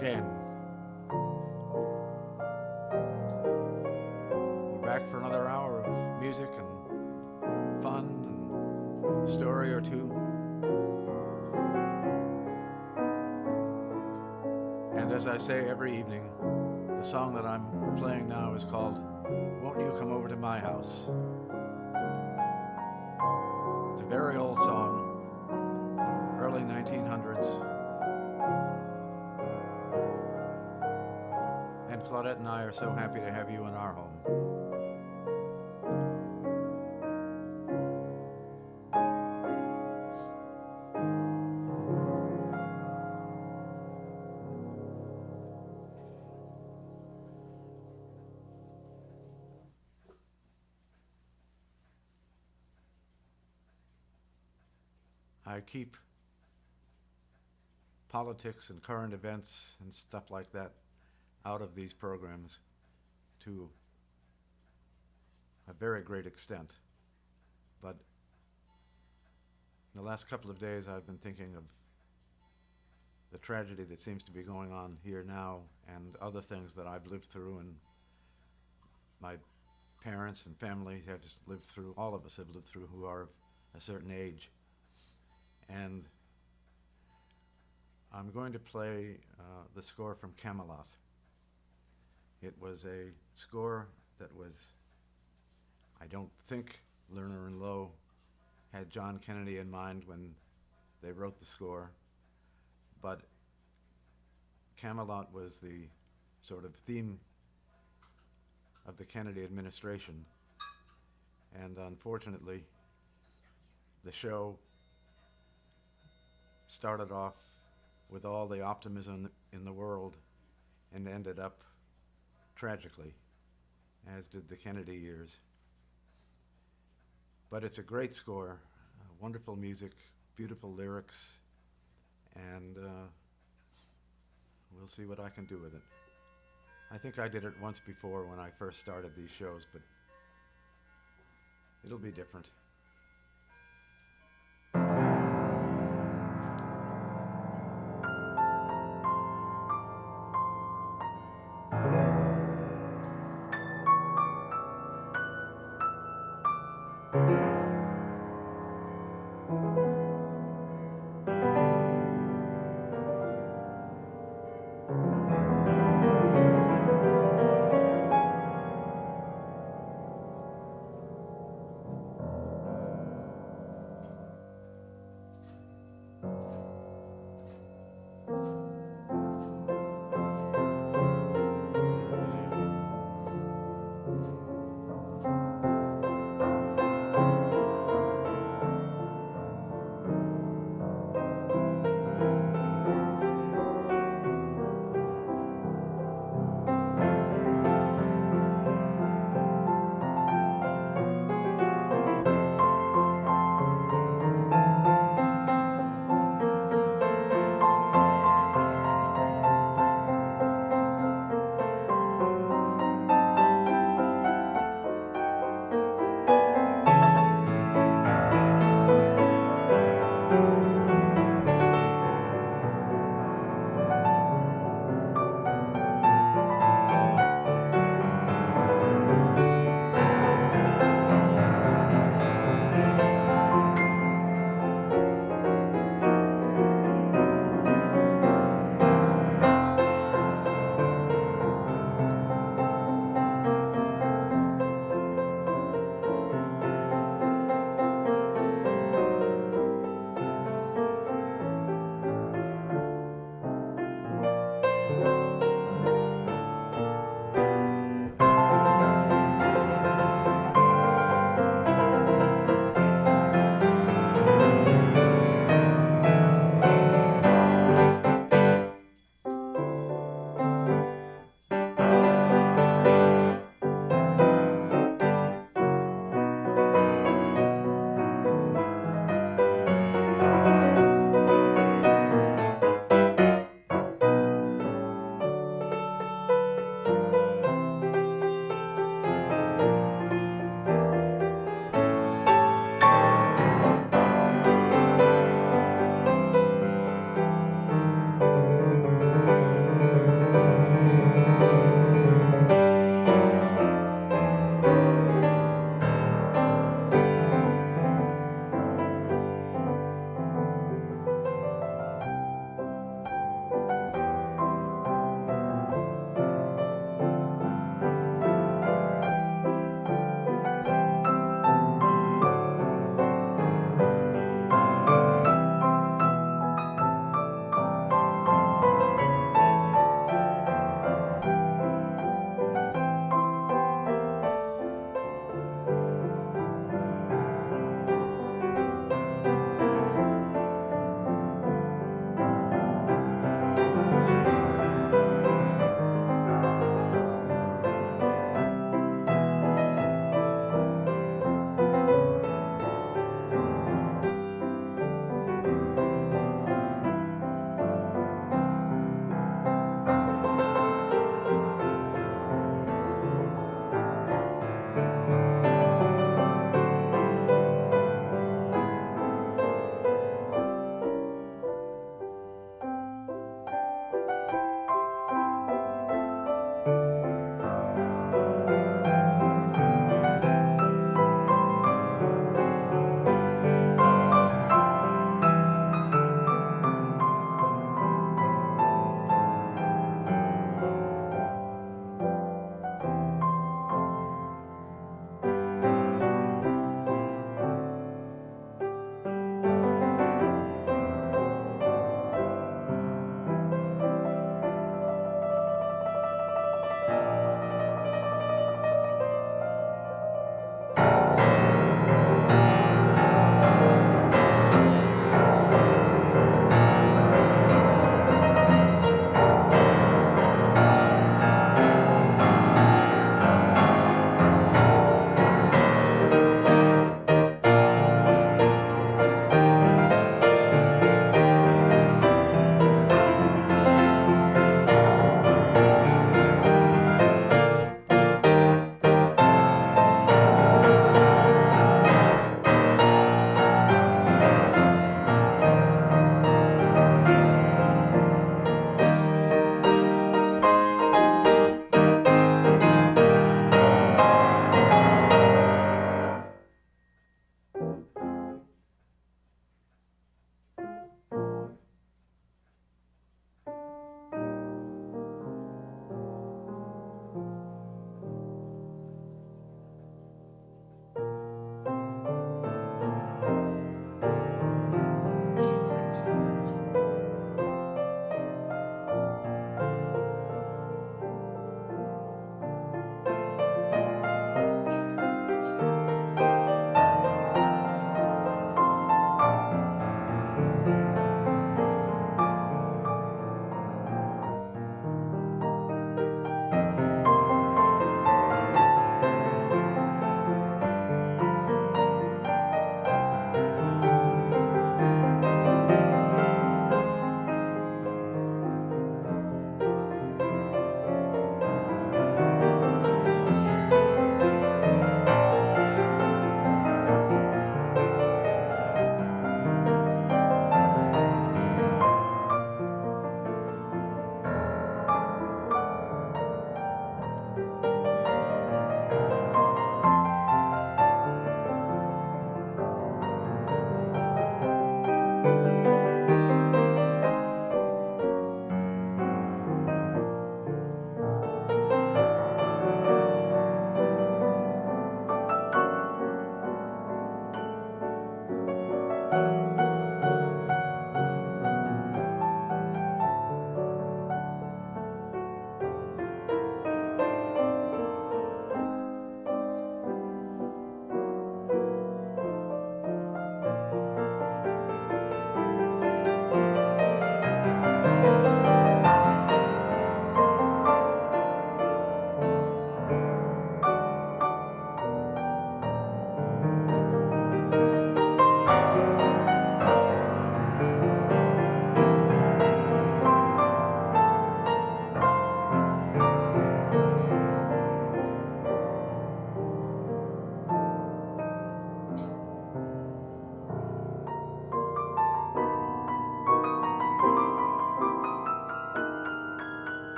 again. We're back for another hour of music and fun and story or two. And as I say every evening, the song that I'm playing now is called Won't You Come Over to My House? It's a very old song, early 1900s. And Claudette and I are so happy to have you in our home. I keep politics and current events and stuff like that out of these programs to a very great extent. But in the last couple of days I've been thinking of the tragedy that seems to be going on here now and other things that I've lived through and my parents and family have just lived through, all of us have lived through who are of a certain age. And I'm going to play the score from Camelot. It was a score that was, I don't think Lerner and Lowe had John Kennedy in mind when they wrote the score, but Camelot was the sort of theme of the Kennedy administration. And unfortunately, the show started off with all the optimism in the world and ended up tragically, as did the Kennedy years. But it's a great score, wonderful music, beautiful lyrics, and we'll see what I can do with it. I think I did it once before when I first started these shows, but it'll be different.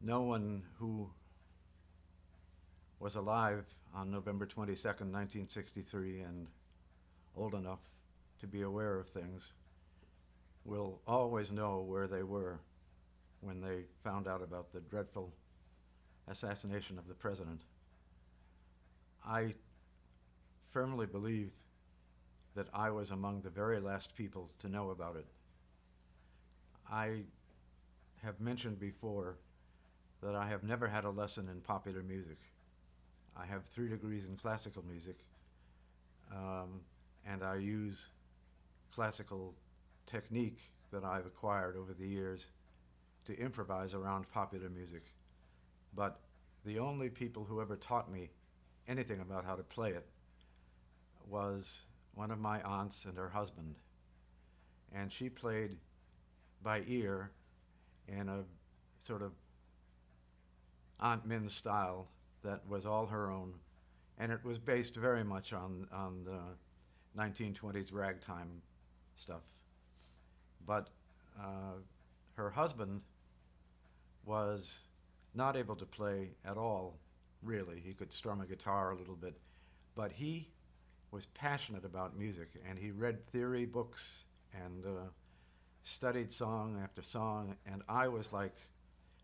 no one who was alive on November 22nd, 1963, and old enough to be aware of things will always know where they were when they found out about the dreadful assassination of the president. I firmly believe that I was among the very last people to know about it. I have mentioned before that I have never had a lesson in popular music. I have 3 degrees in classical music, and I use classical technique that I've acquired over the years to improvise around popular music. But the only people who ever taught me anything about how to play it was one of my aunts and her husband. And she played by ear in a sort of Aunt Min style that was all her own, and it was based very much on the 1920s ragtime stuff. But her husband was not able to play at all, really. He could strum a guitar a little bit, but he was passionate about music, and he read theory books and studied song after song, and I was like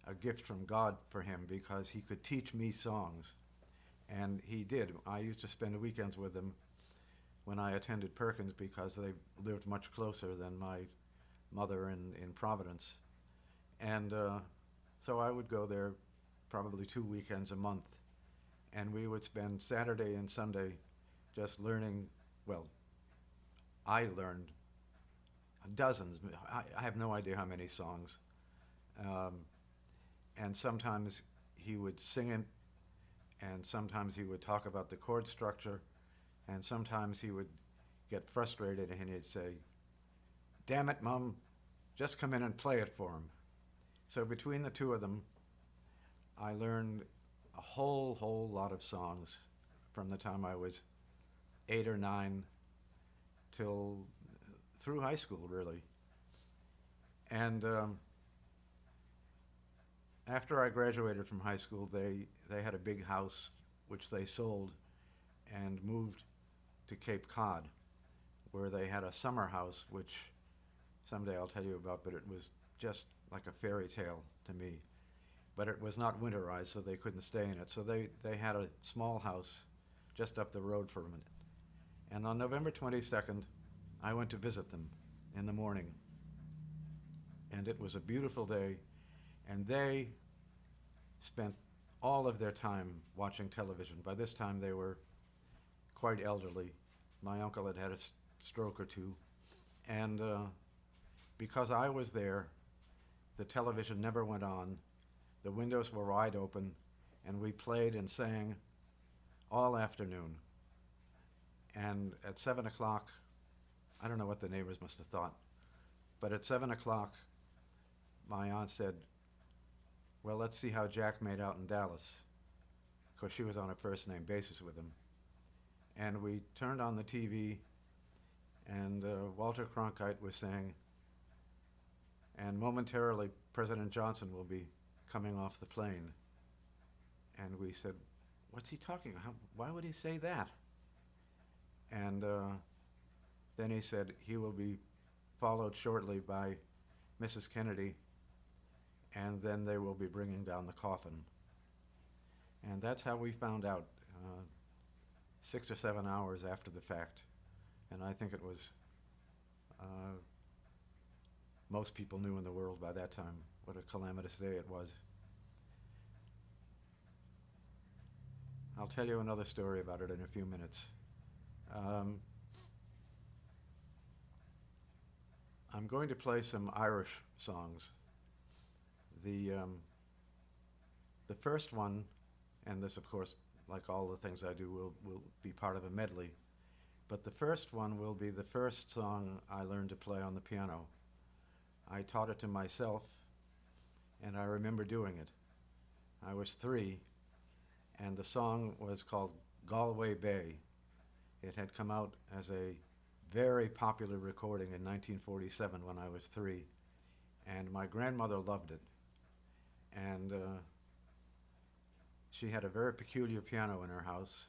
a gift from God for him because he could teach me songs, and he did. I used to spend weekends with him when I attended Perkins because they lived much closer than my mother in Providence, and so I would go there probably 2 weekends a month, and we would spend Saturday and Sunday just learning. Well, I learned dozens. I have no idea how many songs. And sometimes he would sing it, and sometimes he would talk about the chord structure, and sometimes he would get frustrated and he'd say, "Damn it, Mum, just come in and play it for him." So between the two of them, I learned a whole lot of songs from the time I was 8 or 9 till through high school, really. And after I graduated from high school, they had a big house which they sold and moved to Cape Cod, where they had a summer house, which someday I'll tell you about, but it was just like a fairy tale to me. But it was not winterized, so they couldn't stay in it. So they had a small house just up the road from it. And on November 22nd, I went to visit them in the morning. And it was a beautiful day, and they spent all of their time watching television. By this time, they were quite elderly. My uncle had had a stroke or two. And because I was there, the television never went on. The windows were wide open, and we played and sang all afternoon. And at 7 o'clock, I don't know what the neighbors must have thought, but at 7 o'clock, my aunt said, "Well, let's see how Jack made out in Dallas," because she was on a first-name basis with him. And we turned on the TV, and Walter Cronkite was saying, "And momentarily, President Johnson will be coming off the plane." And we said, "What's he talking about? Why would he say that?" And then he said, "He will be followed shortly by Mrs. Kennedy, and then they will be bringing down the coffin." And that's how we found out, 6 or 7 hours after the fact. And I think it was, most people knew in the world by that time what a calamitous day it was. I'll tell you another story about it in a few minutes. I'm going to play some Irish songs. The first one, and this of course, like all the things I do, will be part of a medley, but the first one will be the first song I learned to play on the piano. I taught it to myself, and I remember doing it. I was 3, and the song was called Galway Bay. It had come out as a very popular recording in 1947 when I was 3, and my grandmother loved it. and she had a very peculiar piano in her house,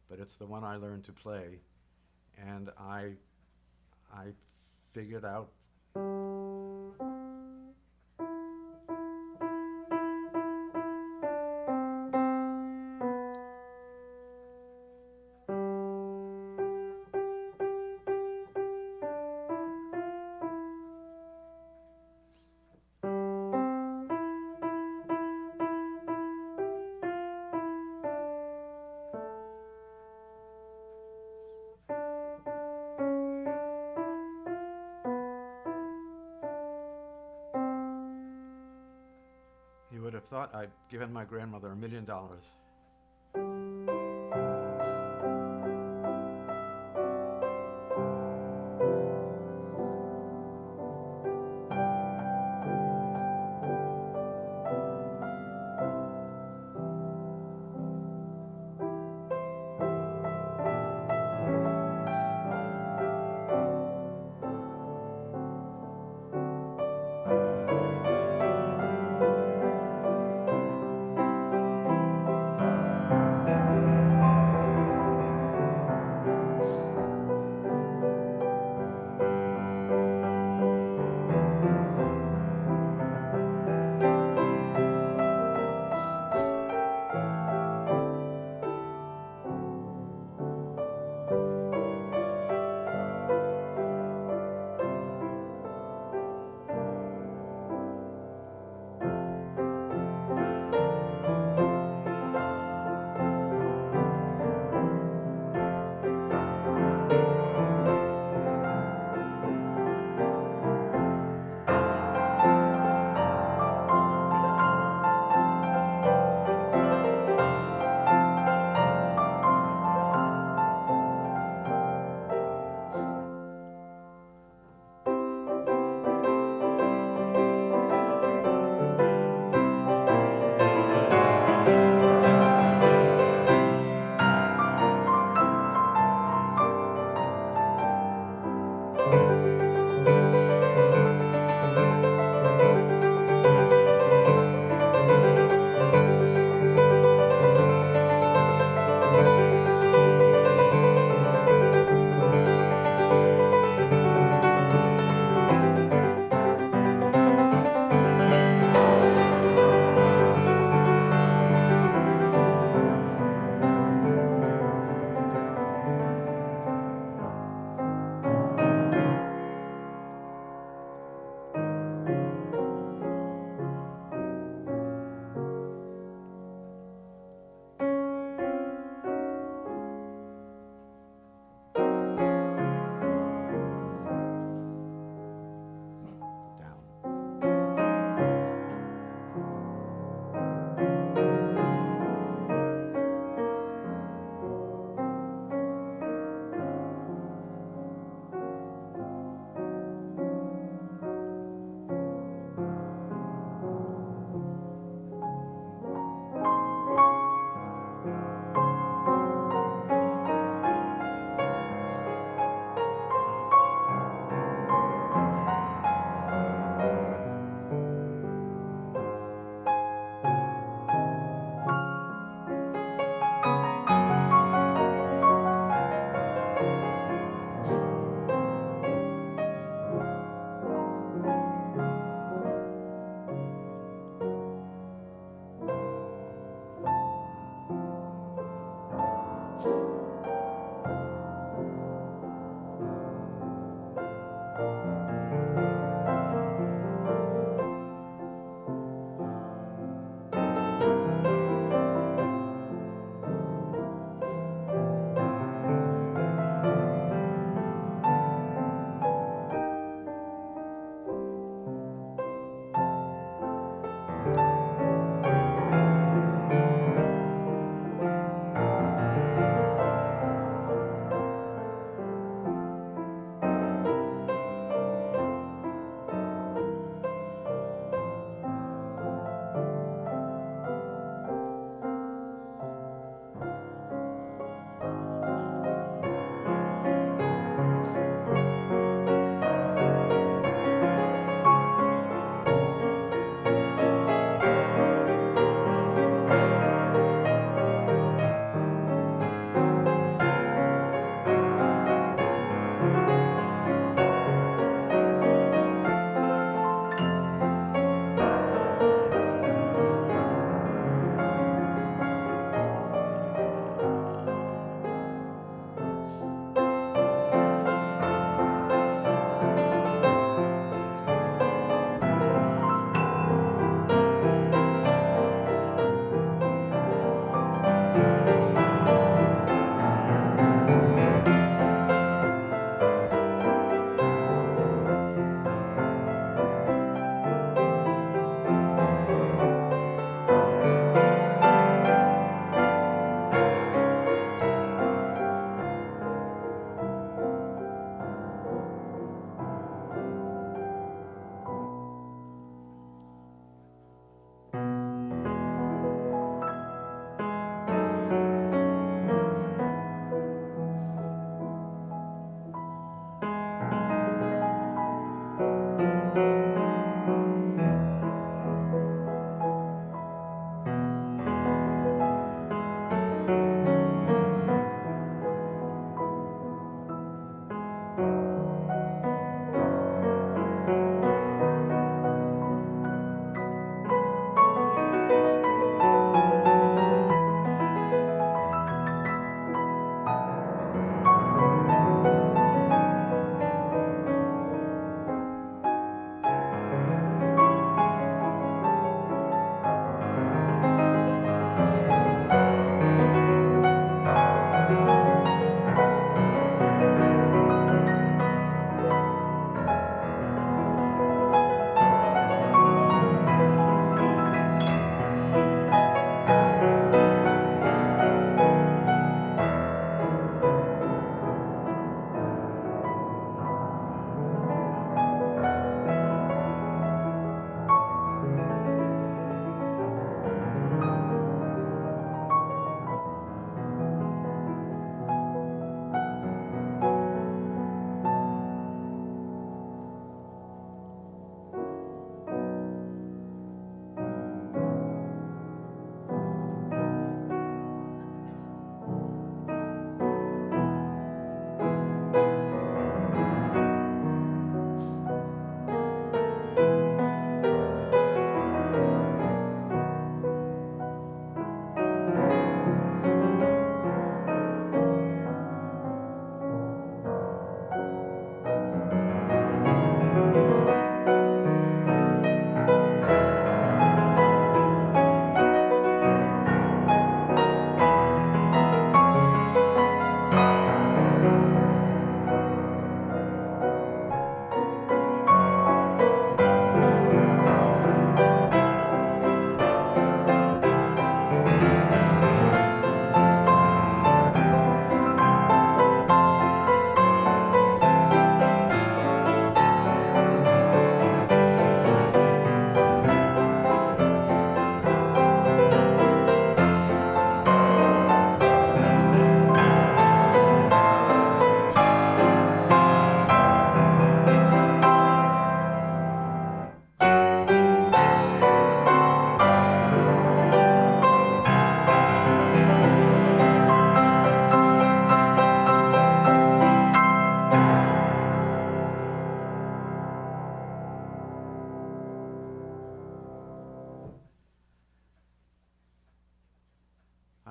but it's the one I learned to play, and I figured out you would have thought I'd given my grandmother $1 million.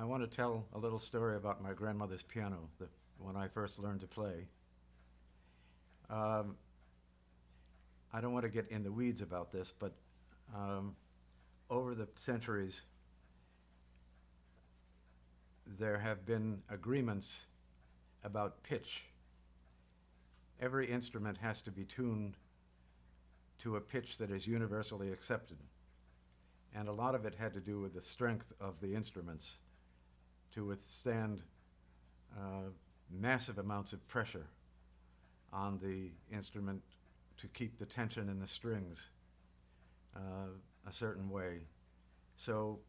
I want to tell a little story about my grandmother's piano, when I first learned to play. Um, I don't want to get in the weeds about this, but over the centuries, there have been agreements about pitch. Every instrument has to be tuned to a pitch that is universally accepted. And a lot of it had to do with the strength of the instruments to withstand massive amounts of pressure on the instrument to keep the tension in the strings a certain way. So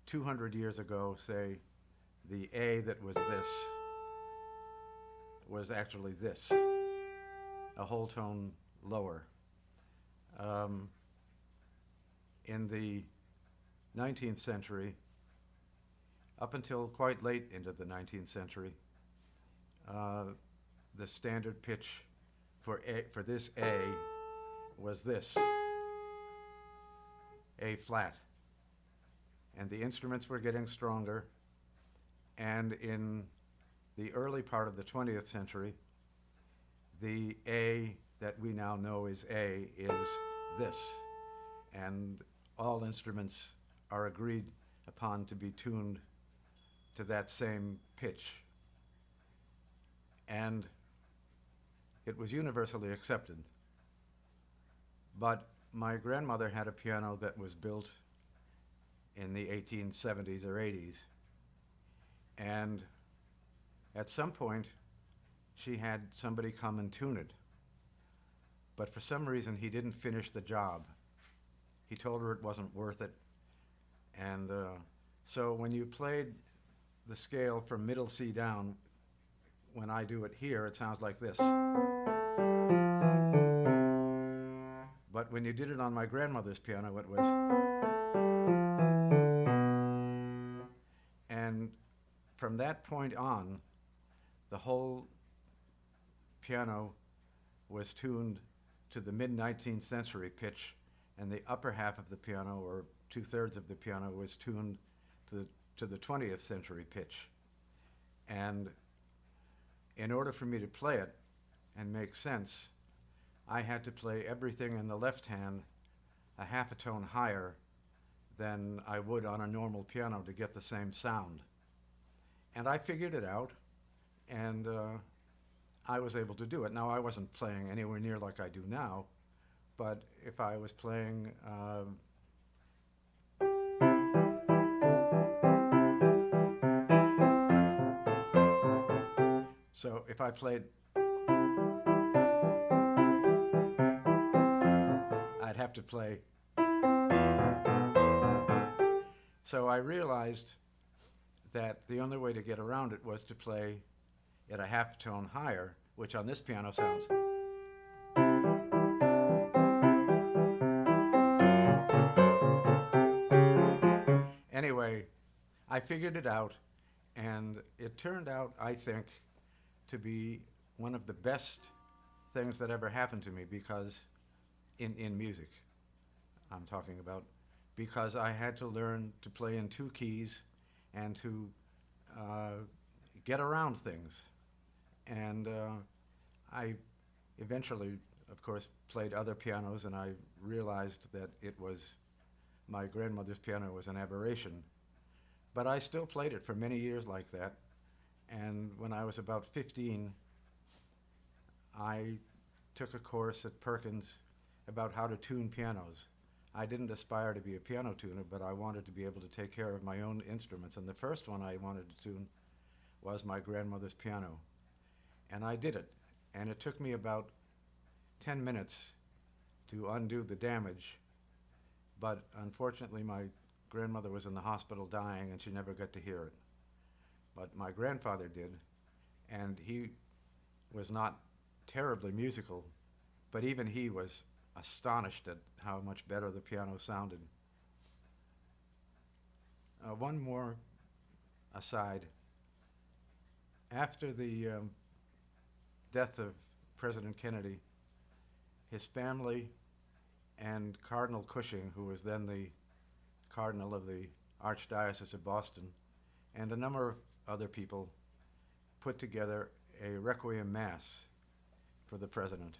200 years ago, say, the A that was this was actually this, a whole tone lower. In the 19th century, up until quite late into the 19th century, the standard pitch for this A was this, A flat. And the instruments were getting stronger, and in the early part of the 20th century, the A that we now know is A is this, and all instruments are agreed upon to be tuned to that same pitch. And it was universally accepted. But my grandmother had a piano that was built in the 1870s or 80s, and at some point she had somebody come and tune it. But for some reason he didn't finish the job. He told her it wasn't worth it. And so when you played the scale from middle C down, when I do it here, it sounds like this. But when you did it on my grandmother's piano, it was. And from that point on, the whole piano was tuned to the mid-19th century pitch, and the upper half of the piano, or 2/3 of the piano, was tuned to the 20th century pitch. And in order for me to play it and make sense, I had to play everything in the left hand a half a tone higher than I would on a normal piano to get the same sound. And I figured it out, and I was able to do it. Now, I wasn't playing anywhere near like I do now, but if I was playing so if I played, I'd have to play. So I realized that the only way to get around it was to play at a half tone higher, which on this piano sounds. Anyway, I figured it out, and it turned out, I think, to be one of the best things that ever happened to me, because in music, I'm talking about, because I had to learn to play in two keys and to get around things. And I eventually, of course, played other pianos, and I realized that it was, my grandmother's piano was an aberration. But I still played it for many years like that. And when I was about 15, I took a course at Perkins about how to tune pianos. I didn't aspire to be a piano tuner, but I wanted to be able to take care of my own instruments. And the first one I wanted to tune was my grandmother's piano. And I did it. And it took me about 10 minutes to undo the damage. But unfortunately, my grandmother was in the hospital dying, and she never got to hear it. But my grandfather did, and he was not terribly musical, but even he was astonished at how much better the piano sounded. One more aside. After the death of President Kennedy, his family and Cardinal Cushing, who was then the Cardinal of the Archdiocese of Boston, and a number of other people put together a Requiem Mass for the President.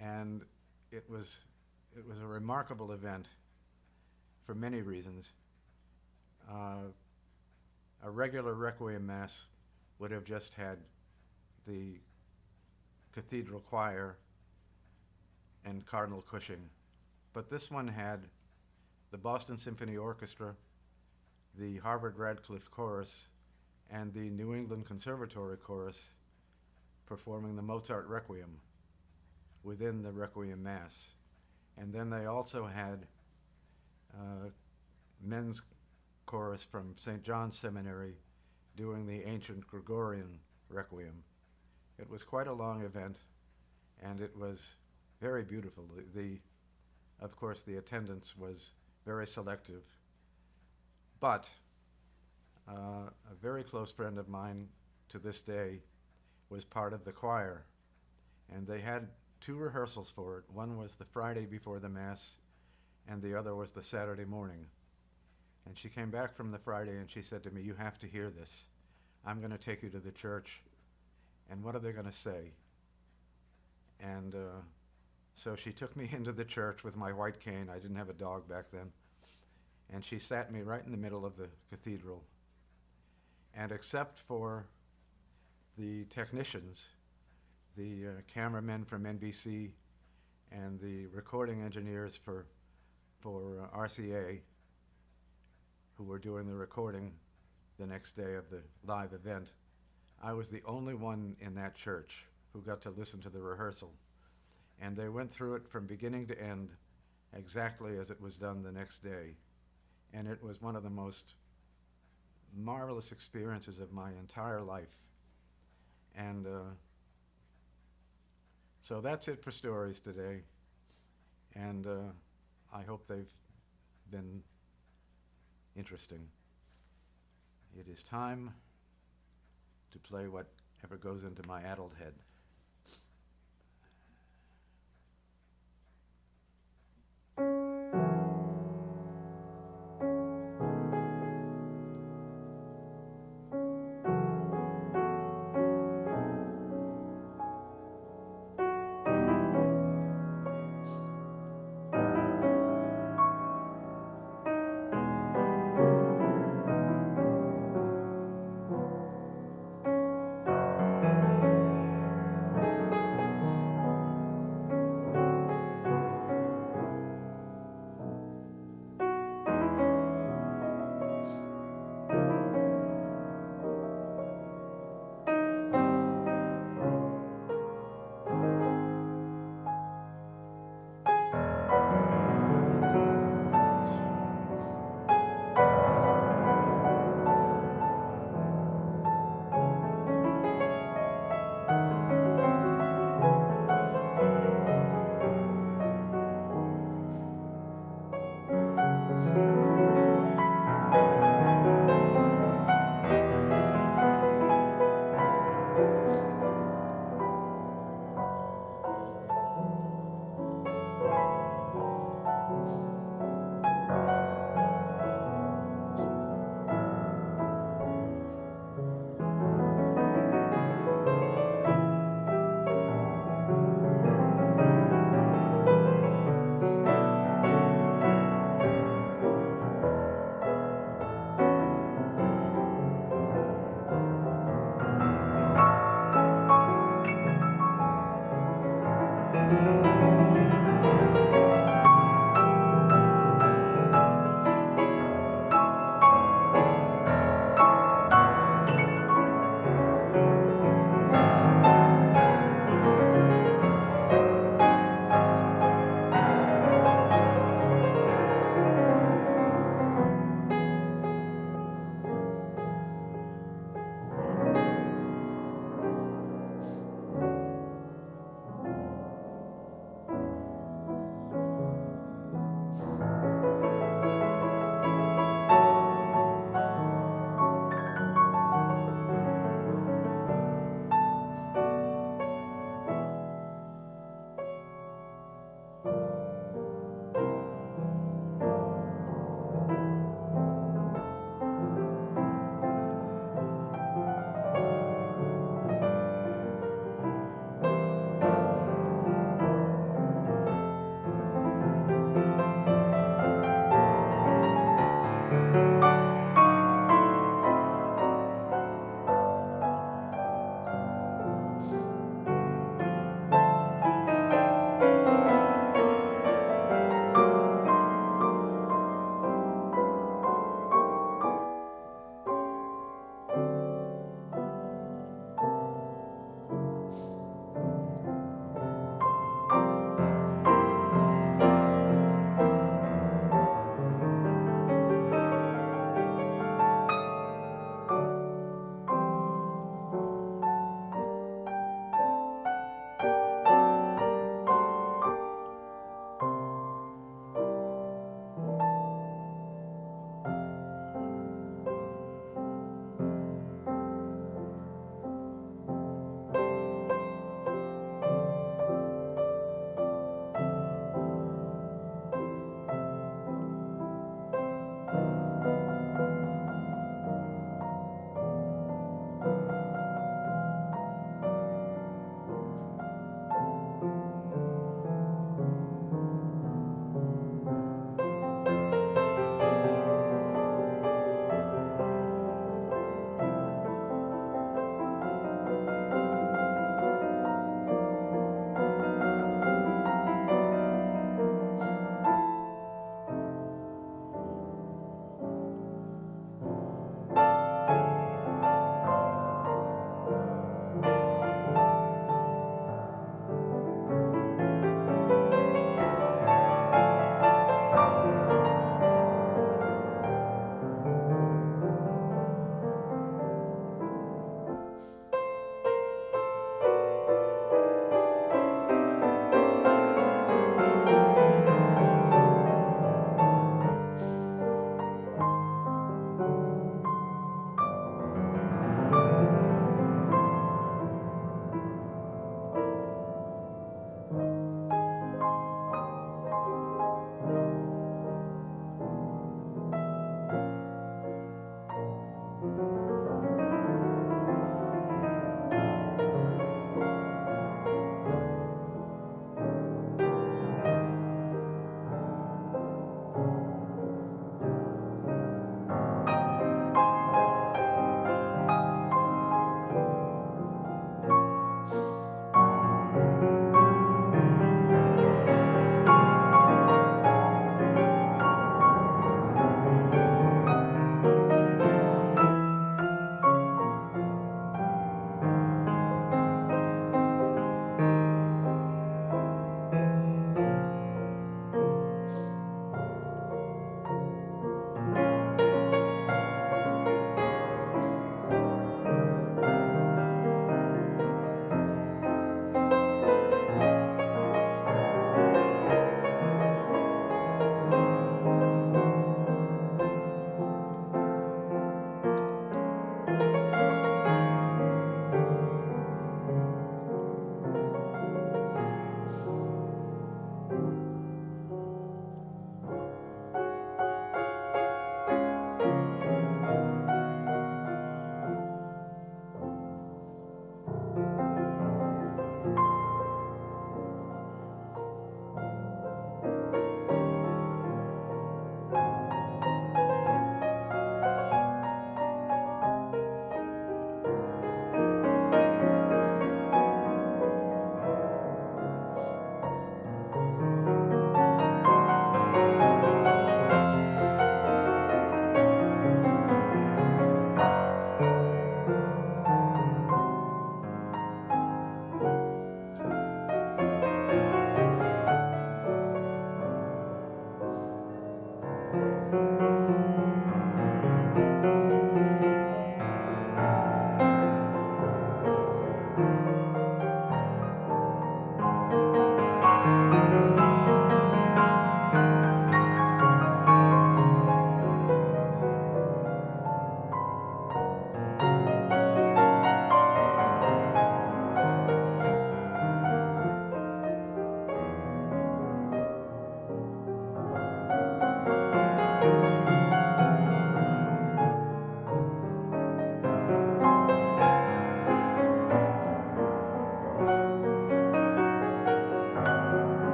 And it was a remarkable event for many reasons. A regular Requiem Mass would have just had the cathedral choir and Cardinal Cushing. But this one had the Boston Symphony Orchestra, the Harvard Radcliffe Chorus, and the New England Conservatory Chorus performing the Mozart Requiem within the Requiem Mass. And then they also had men's chorus from St. John's Seminary doing the ancient Gregorian Requiem. It was quite a long event, and it was very beautiful. Of course, the attendance was very selective, but a very close friend of mine to this day was part of the choir, and they had 2 rehearsals for it. One was the Friday before the Mass, and the other was the Saturday morning. And she came back from the Friday and she said to me, "You have to hear this. I'm going to take you to the church, and what are they going to say?" And so she took me into the church with my white cane. I didn't have a dog back then. And she sat me right in the middle of the cathedral. And except for the technicians, the cameramen from NBC and the recording engineers for RCA, who were doing the recording the next day of the live event, I was the only one in that church who got to listen to the rehearsal. And they went through it from beginning to end exactly as it was done the next day. And it was one of the most marvelous experiences of my entire life. And so that's it for stories today. And I hope they've been interesting. It is time to play whatever goes into my addled head.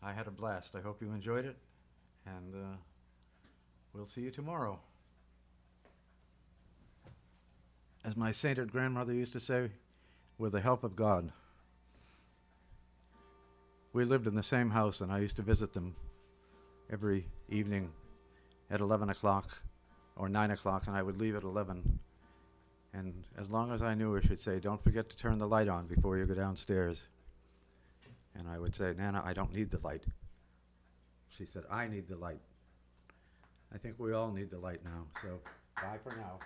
I had a blast. I hope you enjoyed it, and we'll see you tomorrow. As my sainted grandmother used to say, with the help of God. We lived in the same house, and I used to visit them every evening at 11 o'clock or 9 o'clock, and I would leave at 11. And as long as I knew her, she'd say, "Don't forget to turn the light on before you go downstairs." And I would say, "Nana, I don't need the light." She said, "I need the light." I think we all need the light now, so bye for now.